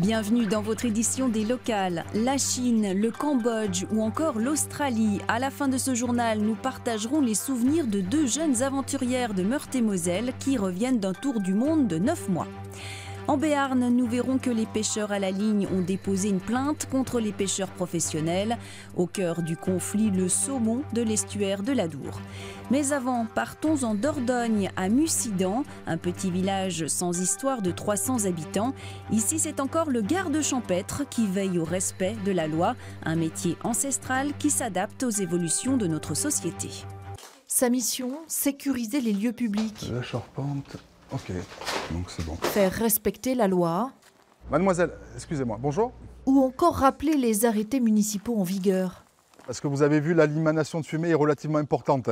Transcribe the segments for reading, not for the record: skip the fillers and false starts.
Bienvenue dans votre édition des locales. La Chine, le Cambodge ou encore l'Australie. À la fin de ce journal, nous partagerons les souvenirs de deux jeunes aventurières de Meurthe-et-Moselle qui reviennent d'un tour du monde de 9 mois. En Béarn, nous verrons que les pêcheurs à la ligne ont déposé une plainte contre les pêcheurs professionnels. Au cœur du conflit, le saumon de l'estuaire de l'Adour. Mais avant, partons en Dordogne, à Mussidan, un petit village sans histoire de 300 habitants. Ici, c'est encore le garde champêtre qui veille au respect de la loi, un métier ancestral qui s'adapte aux évolutions de notre société. Sa mission, sécuriser les lieux publics. La charpente, ok, donc c'est bon. Faire respecter la loi. Mademoiselle, excusez-moi, bonjour. Ou encore rappeler les arrêtés municipaux en vigueur. Parce que vous avez vu, l'élimination de fumée est relativement importante.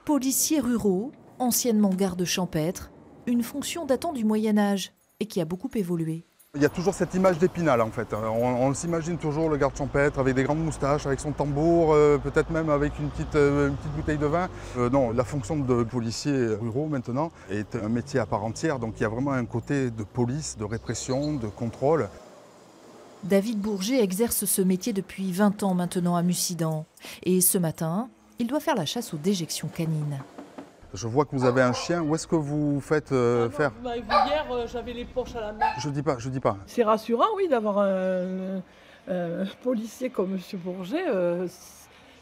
Policiers ruraux, anciennement gardes champêtres, une fonction datant du Moyen-Âge et qui a beaucoup évolué. Il y a toujours cette image d'Épinal en fait. On s'imagine toujours le garde champêtre avec des grandes moustaches, avec son tambour, peut-être même avec une petite bouteille de vin. Non, la fonction de policiers ruraux maintenant est un métier à part entière, donc il y a vraiment un côté de police, de répression, de contrôle. David Bourget exerce ce métier depuis 20 ans maintenant à Mussidan. Et ce matin, il doit faire la chasse aux déjections canines. Je vois que vous avez un chien. Où est-ce que vous faites faire? Vous m'avez vu hier, j'avais les poches à la main. Je dis pas. C'est rassurant, oui, d'avoir un policier comme M. Bourget.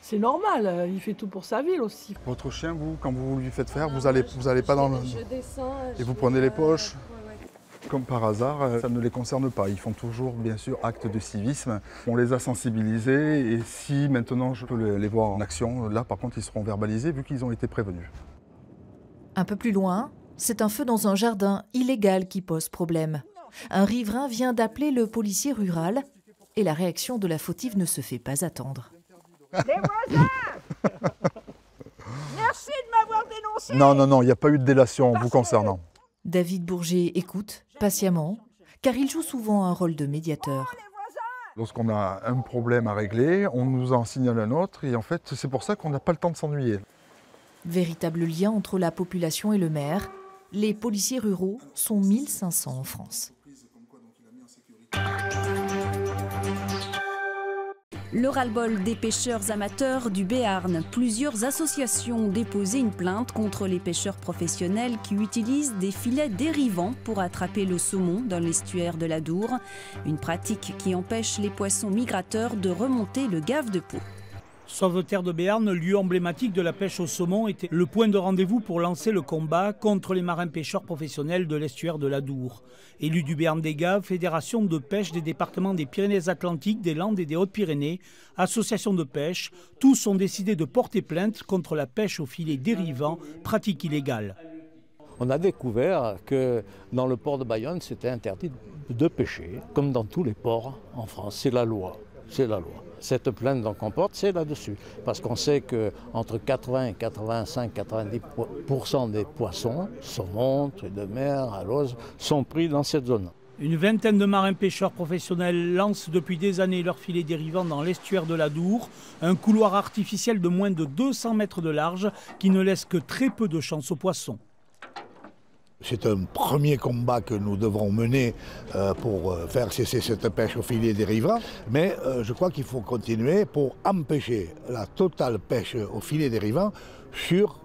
C'est normal, il fait tout pour sa ville aussi. Votre chien, vous, quand vous lui faites faire, vous allez pas dans le... Je descends. Et vous prenez les poches? Ouais. Comme par hasard, ça ne les concerne pas. Ils font toujours, bien sûr, acte de civisme. On les a sensibilisés et si maintenant je peux les voir en action, là par contre ils seront verbalisés vu qu'ils ont été prévenus. Un peu plus loin, c'est un feu dans un jardin illégal qui pose problème. Un riverain vient d'appeler le policier rural et la réaction de la fautive ne se fait pas attendre. Les voisins! Merci de m'avoir dénoncé! Non, il n'y a pas eu de délation vous concernant. David Bourget écoute patiemment, car il joue souvent un rôle de médiateur. Lorsqu'on a un problème à régler, on nous en signale un autre et en fait c'est pour ça qu'on n'a pas le temps de s'ennuyer. Véritable lien entre la population et le maire, les policiers ruraux sont 1500 en France. Le ras-le-bol des pêcheurs amateurs du Béarn. Plusieurs associations ont déposé une plainte contre les pêcheurs professionnels qui utilisent des filets dérivants pour attraper le saumon dans l'estuaire de l'Adour. Une pratique qui empêche les poissons migrateurs de remonter le gave de Pau. Sauveterre de Béarn, lieu emblématique de la pêche au saumon, était le point de rendez-vous pour lancer le combat contre les marins-pêcheurs professionnels de l'estuaire de l'Adour. Élu du Béarn des Gaves, fédération de pêche des départements des Pyrénées-Atlantiques, des Landes et des Hautes-Pyrénées, association de pêche, tous ont décidé de porter plainte contre la pêche au filet dérivant, pratique illégale. On a découvert que dans le port de Bayonne, c'était interdit de pêcher, comme dans tous les ports en France. C'est la loi. C'est la loi. Cette plainte qu'on porte, c'est là-dessus. Parce qu'on sait qu'entre 80 et 85, 90% des poissons, saumon, truites de mer, alose, sont pris dans cette zone. Une vingtaine de marins-pêcheurs professionnels lancent depuis des années leurs filets dérivants dans l'estuaire de l'Adour, un couloir artificiel de moins de 200 mètres de large qui ne laisse que très peu de chance aux poissons. C'est un premier combat que nous devrons mener pour faire cesser cette pêche au filet dérivant. Mais je crois qu'il faut continuer pour empêcher la totale pêche au filet dérivant sur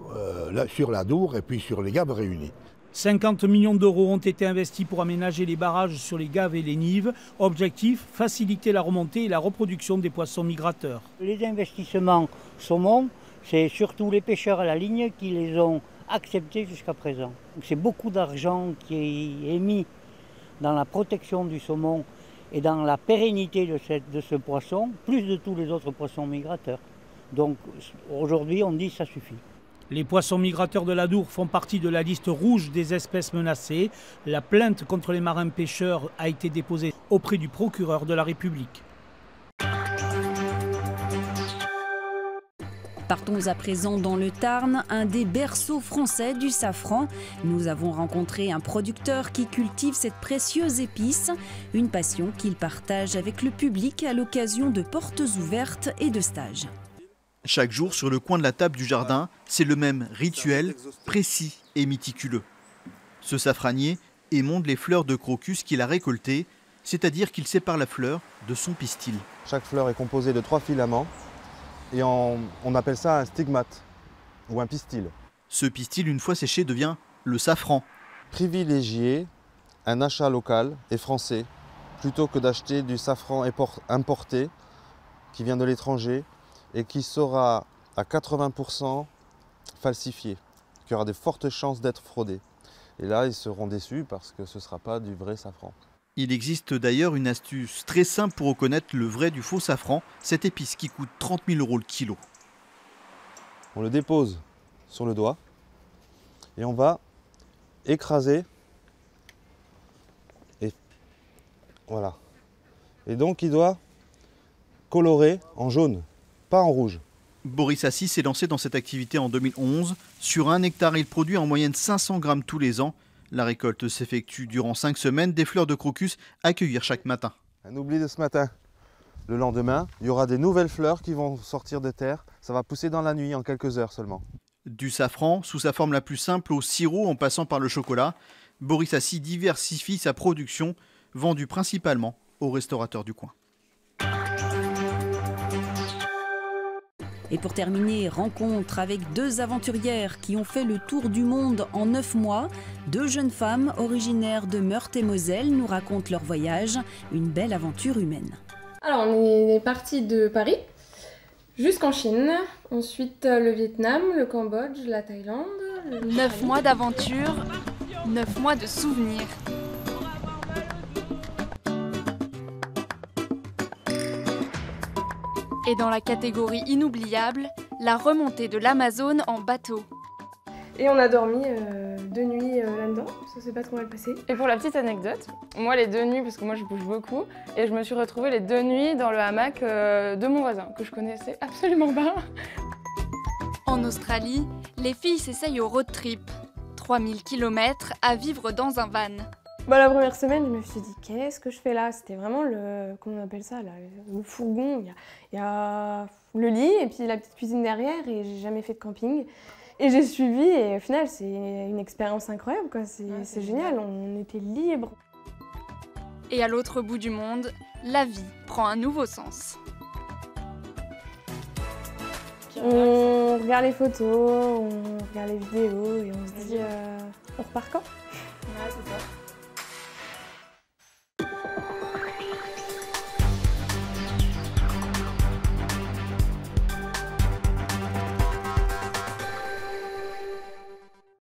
l'Adour et puis sur les Gaves réunis. 50 millions d'euros ont été investis pour aménager les barrages sur les Gaves et les Nives. Objectif, faciliter la remontée et la reproduction des poissons migrateurs. Les investissements saumon, c'est surtout les pêcheurs à la ligne qui les ont accepté jusqu'à présent. C'est beaucoup d'argent qui est mis dans la protection du saumon et dans la pérennité de ce poisson, plus de tous les autres poissons migrateurs. Donc aujourd'hui, on dit que ça suffit. Les poissons migrateurs de l'Adour font partie de la liste rouge des espèces menacées. La plainte contre les marins-pêcheurs a été déposée auprès du procureur de la République. Partons à présent dans le Tarn, un des berceaux français du safran. Nous avons rencontré un producteur qui cultive cette précieuse épice, une passion qu'il partage avec le public à l'occasion de portes ouvertes et de stages. Chaque jour, sur le coin de la table du jardin, c'est le même rituel, précis et méticuleux. Ce safranier émonde les fleurs de crocus qu'il a récoltées. c'est-à-dire qu'il sépare la fleur de son pistil. Chaque fleur est composée de 3 filaments et on appelle ça un stigmate ou un pistil. Ce pistil, une fois séché, devient le safran. Privilégier un achat local et français plutôt que d'acheter du safran importé qui vient de l'étranger et qui sera à 80% falsifié, qui aura de fortes chances d'être fraudé. Et là, ils seront déçus parce que ce ne sera pas du vrai safran. Il existe d'ailleurs une astuce très simple pour reconnaître le vrai du faux safran, cette épice qui coûte 30 000 € le kilo. On le dépose sur le doigt et on va écraser. Et voilà. Et donc il doit colorer en jaune, pas en rouge. Boris Assis s'est lancé dans cette activité en 2011. Sur 1 hectare, il produit en moyenne 500 grammes tous les ans. La récolte s'effectue durant 5 semaines, des fleurs de crocus à cueillir chaque matin. Un oubli de ce matin. Le lendemain, il y aura des nouvelles fleurs qui vont sortir de terre. Ça va pousser dans la nuit en quelques heures seulement. Du safran, sous sa forme la plus simple, au sirop en passant par le chocolat, Boris Assis diversifie sa production, vendue principalement aux restaurateurs du coin. Et pour terminer, rencontre avec 2 aventurières qui ont fait le tour du monde en 9 mois. 2 jeunes femmes originaires de Meurthe-et-Moselle nous racontent leur voyage, une belle aventure humaine. Alors on est parti de Paris jusqu'en Chine, ensuite le Vietnam, le Cambodge, la Thaïlande. 9 mois d'aventure, 9 mois de souvenirs. Et dans la catégorie inoubliable, la remontée de l'Amazone en bateau. Et on a dormi 2 nuits là-dedans, ça s'est pas trop mal passé. Et pour la petite anecdote, moi les 2 nuits, parce que moi je bouge beaucoup, et je me suis retrouvée les 2 nuits dans le hamac de mon voisin, que je connaissais absolument pas. En Australie, les filles s'essayent au road trip. 3000 km à vivre dans un van. La première semaine, je me suis dit, qu'est-ce que je fais là? C'était vraiment comment on appelle ça là, le fourgon. Il y a le lit et puis la petite cuisine derrière et j'ai jamais fait de camping. Et j'ai suivi et au final, c'est une expérience incroyable, quoi. C'est génial, on était libres. Et à l'autre bout du monde, la vie prend un nouveau sens. On regarde les photos, on regarde les vidéos et on se dit, on repart quand? Ouais, c'est ça.